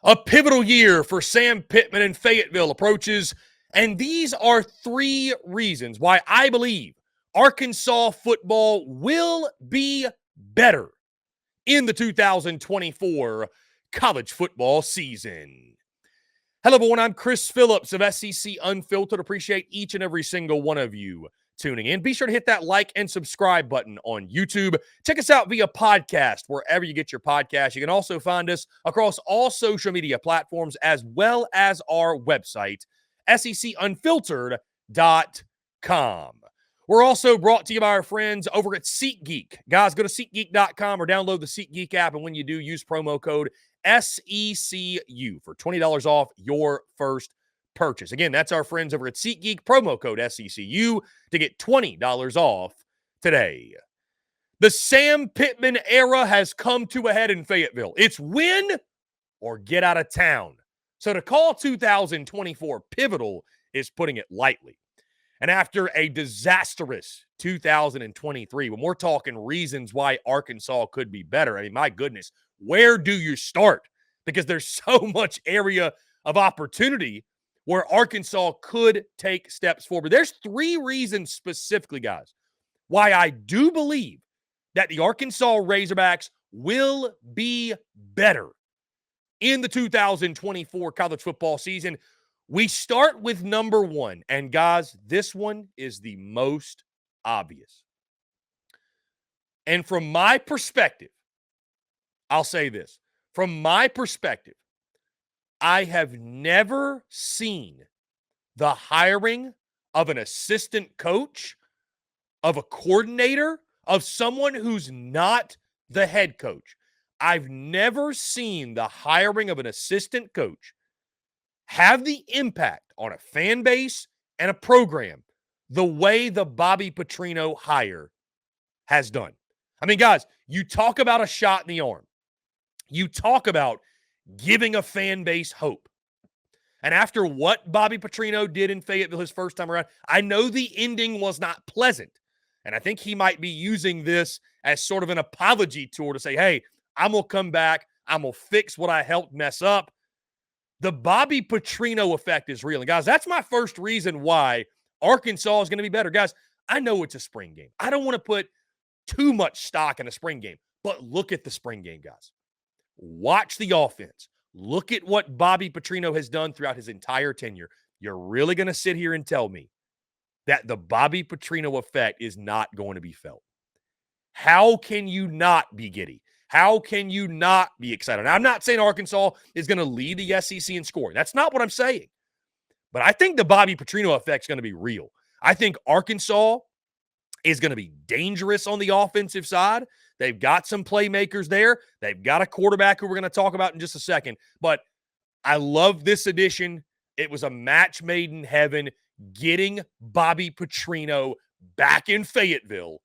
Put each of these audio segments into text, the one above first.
A pivotal year for Sam Pittman in Fayetteville approaches, and these are three reasons why I believe Arkansas football will be better in the 2024 college football season. Hello, everyone. I'm Chris Phillips of SEC Unfiltered. Appreciate each and every single one of you tuning in. Be sure to hit that like and subscribe button on YouTube. Check us out via podcast, wherever you get your podcast. You can also find us across all social media platforms, as well as our website, SECUnfiltered.com. We're also brought to you by our friends over at SeatGeek. Guys, go to SeatGeek.com or download the SeatGeek app, and when you do, use promo code SECU for $20 off your first purchase. Again, that's our friends over at SeatGeek, promo code SECU to get $20 off today. The Sam Pittman era has come to a head in Fayetteville. It's win or get out of town. So to call 2024 pivotal is putting it lightly. And after a disastrous 2023, when we're talking reasons why Arkansas could be better, I mean, my goodness, where do you start? Because there's so much area of opportunity where Arkansas could take steps forward. There's three reasons specifically, guys, why I do believe that the Arkansas Razorbacks will be better in the 2024 college football season. We start with number one, and guys, this one is the most obvious. And from my perspective, I'll say this. From my perspective, I have never seen the hiring of an assistant coach, of a coordinator, of someone who's not the head coach. I've never seen the hiring of an assistant coach have the impact on a fan base and a program the way the Bobby Petrino hire has done. I mean, guys, you talk about a shot in the arm. You talk about giving a fan base hope. And after what Bobby Petrino did in Fayetteville his first time around, I know the ending was not pleasant. And I think he might be using this as sort of an apology tour to say, hey, I'm going to come back. I'm going to fix what I helped mess up. The Bobby Petrino effect is real. And guys, that's my first reason why Arkansas is going to be better. Guys, I know it's a spring game. I don't want to put too much stock in a spring game, but look at the spring game, guys. Watch the offense. Look at what Bobby Petrino has done throughout his entire tenure. You're really going to sit here and tell me that the Bobby Petrino effect is not going to be felt? How can you not be giddy? How can you not be excited? Now, I'm not saying Arkansas is going to lead the SEC in scoring. That's not what I'm saying. But I think the Bobby Petrino effect is going to be real. I think Arkansas is going to be dangerous on the offensive side. They've got some playmakers there. They've got a quarterback who we're going to talk about in just a second. But I love this addition. It was a match made in heaven, getting Bobby Petrino back in Fayetteville.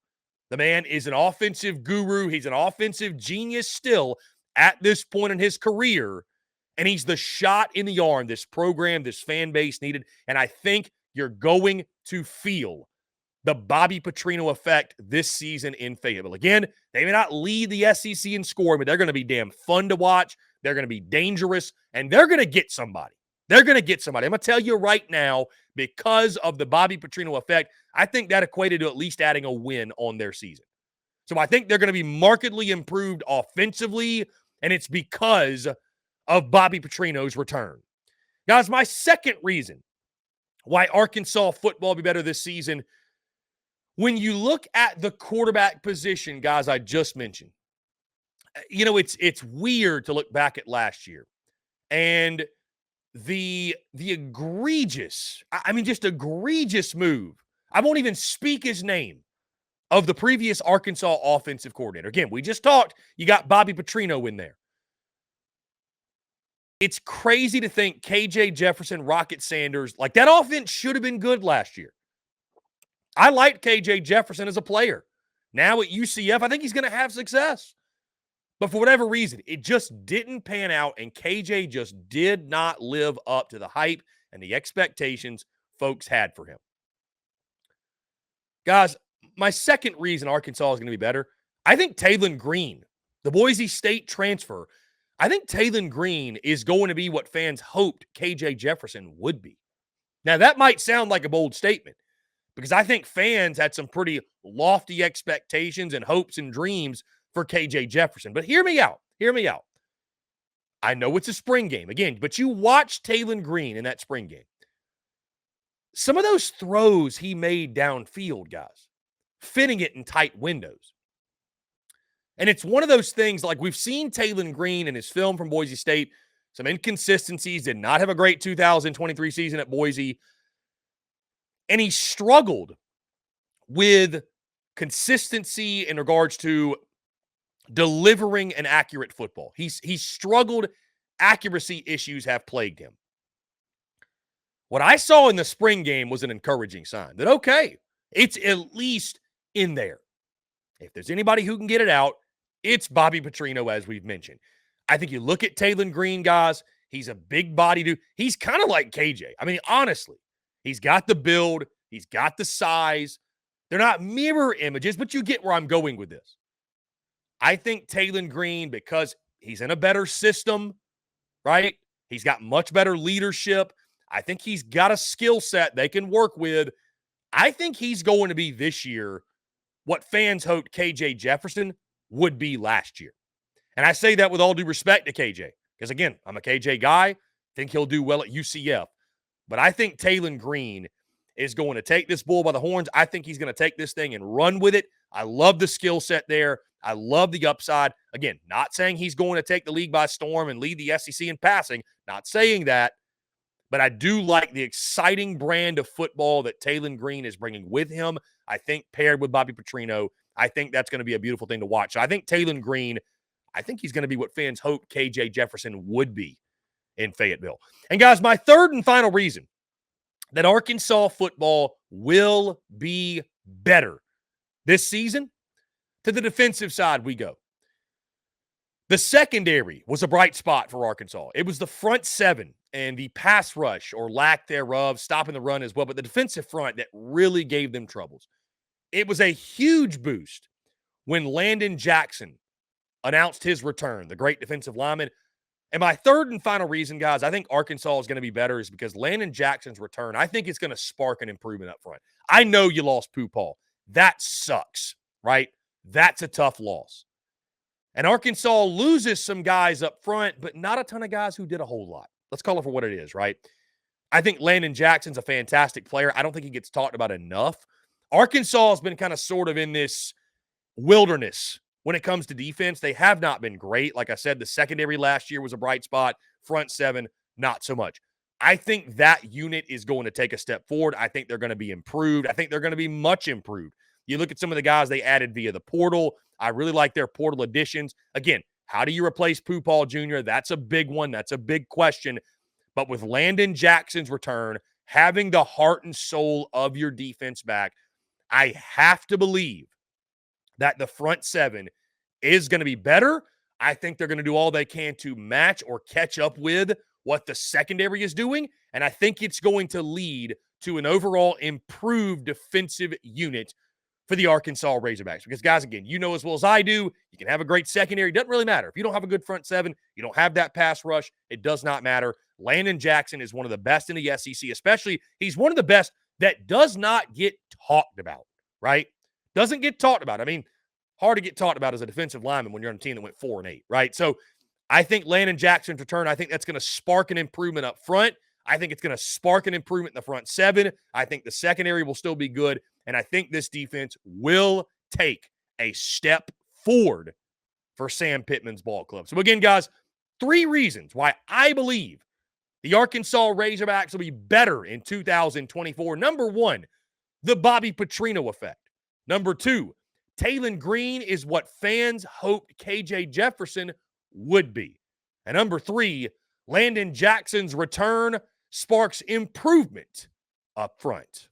The man is an offensive guru. He's an offensive genius still at this point in his career. And he's the shot in the arm this program, this fan base needed. And I think you're going to feel the Bobby Petrino effect this season in Fayetteville. Again, they may not lead the SEC in scoring, but they're going to be damn fun to watch. They're going to be dangerous, and they're going to get somebody. They're going to get somebody. I'm going to tell you right now, because of the Bobby Petrino effect, I think that equated to at least adding a win on their season. So I think they're going to be markedly improved offensively, and it's because of Bobby Petrino's return. Guys, my second reason why Arkansas football will be better this season, when you look at the quarterback position, guys, I just mentioned, you know, it's weird to look back at last year and the egregious, just egregious move. I won't even speak his name, of the previous Arkansas offensive coordinator. Again, we just talked, you got Bobby Petrino in there. It's crazy to think KJ Jefferson, Rocket Sanders, like that offense should have been good last year. I liked KJ Jefferson as a player. Now at UCF, I think he's going to have success. But for whatever reason, it just didn't pan out, and KJ just did not live up to the hype and the expectations folks had for him. Guys, my second reason Arkansas is going to be better, I think Taylon Green, the Boise State transfer, I think Taylon Green is going to be what fans hoped KJ Jefferson would be. Now, that might sound like a bold statement because I think fans had some pretty lofty expectations and hopes and dreams for KJ Jefferson. But hear me out. Hear me out. I know it's a spring game, again, but you watch Taylon Green in that spring game. Some of those throws he made downfield, guys, fitting it in tight windows. And it's one of those things like we've seen Taylon Green in his film from Boise State, some inconsistencies, did not have a great 2023 season at Boise. And he struggled with consistency in regards to delivering an accurate football. He's struggled. Accuracy issues have plagued him. What I saw in the spring game was an encouraging sign that, okay, it's at least in there. If there's anybody who can get it out, it's Bobby Petrino, as we've mentioned. I think you look at Taylon Green, guys, he's a big body dude. He's kind of like KJ. I mean, honestly, he's got the build. He's got the size. They're not mirror images, but you get where I'm going with this. I think Taylon Green, because he's in a better system, right? He's got much better leadership. I think he's got a skill set they can work with. I think he's going to be this year what fans hoped KJ Jefferson would be last year. And I say that with all due respect to KJ, because again, I'm a KJ guy. Think he'll do well at UCF. But I think Taylon Green is going to take this bull by the horns. I think he's going to take this thing and run with it. I love the skill set there. I love the upside. Again, not saying he's going to take the league by storm and lead the SEC in passing. Not saying that. But I do like the exciting brand of football that Taylon Green is bringing with him. I think paired with Bobby Petrino, I think that's going to be a beautiful thing to watch. So I think Taylon Green, I think he's going to be what fans hope KJ Jefferson would be in Fayetteville. And guys, my third and final reason that Arkansas football will be better this season, to the defensive side we go. The secondary was a bright spot for Arkansas. It was the front seven and the pass rush or lack thereof, stopping the run as well, but the defensive front that really gave them troubles. It was a huge boost when Landon Jackson announced his return, the great defensive lineman. And my third and final reason, guys, I think Arkansas is going to be better is because Landon Jackson's return, I think it's going to spark an improvement up front. I know you lost Pooh Paul. That sucks, right? That's a tough loss. And Arkansas loses some guys up front, but not a ton of guys who did a whole lot. Let's call it for what it is, right? I think Landon Jackson's a fantastic player. I don't think he gets talked about enough. Arkansas has been kind of sort of in this wilderness when it comes to defense. They have not been great. Like I said, the secondary last year was a bright spot. Front seven, not so much. I think that unit is going to take a step forward. I think they're going to be improved. I think they're going to be much improved. You look at some of the guys they added via the portal. I really like their portal additions. Again, how do you replace Pooh Paul Jr.? That's a big one. That's a big question. But with Landon Jackson's return, having the heart and soul of your defense back, I have to believe that the front seven is going to be better. I think they're going to do all they can to match or catch up with what the secondary is doing. And I think it's going to lead to an overall improved defensive unit for the Arkansas Razorbacks. Because, guys, again, you know as well as I do, you can have a great secondary. It doesn't really matter. If you don't have a good front seven, you don't have that pass rush, it does not matter. Landon Jackson is one of the best in the SEC, especially he's one of the best that does not get talked about, right? Doesn't get talked about. I mean, hard to get talked about as a defensive lineman when you're on a team that went 4-8, right? So I think Landon Jackson's return, I think that's going to spark an improvement up front. I think it's going to spark an improvement in the front seven. I think the secondary will still be good. And I think this defense will take a step forward for Sam Pittman's ball club. So again, guys, 3 reasons why I believe the Arkansas Razorbacks will be better in 2024. Number 1, the Bobby Petrino effect. Number 2, Taylon Green is what fans hoped KJ Jefferson would be. And number 3, Landon Jackson's return sparks improvement up front.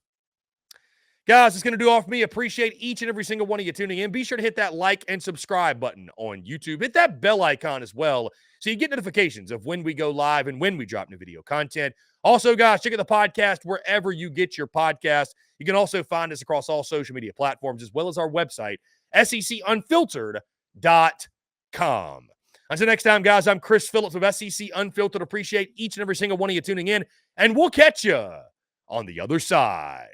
Guys, it's going to do all for me. Appreciate each and every single one of you tuning in. Be sure to hit that like and subscribe button on YouTube. Hit that bell icon as well so you get notifications of when we go live and when we drop new video content. Also, guys, check out the podcast wherever you get your podcast. You can also find us across all social media platforms as well as our website, SECUnfiltered.com. Until next time, guys, I'm Chris Phillips of SEC Unfiltered. Appreciate each and every single one of you tuning in, and we'll catch you on the other side.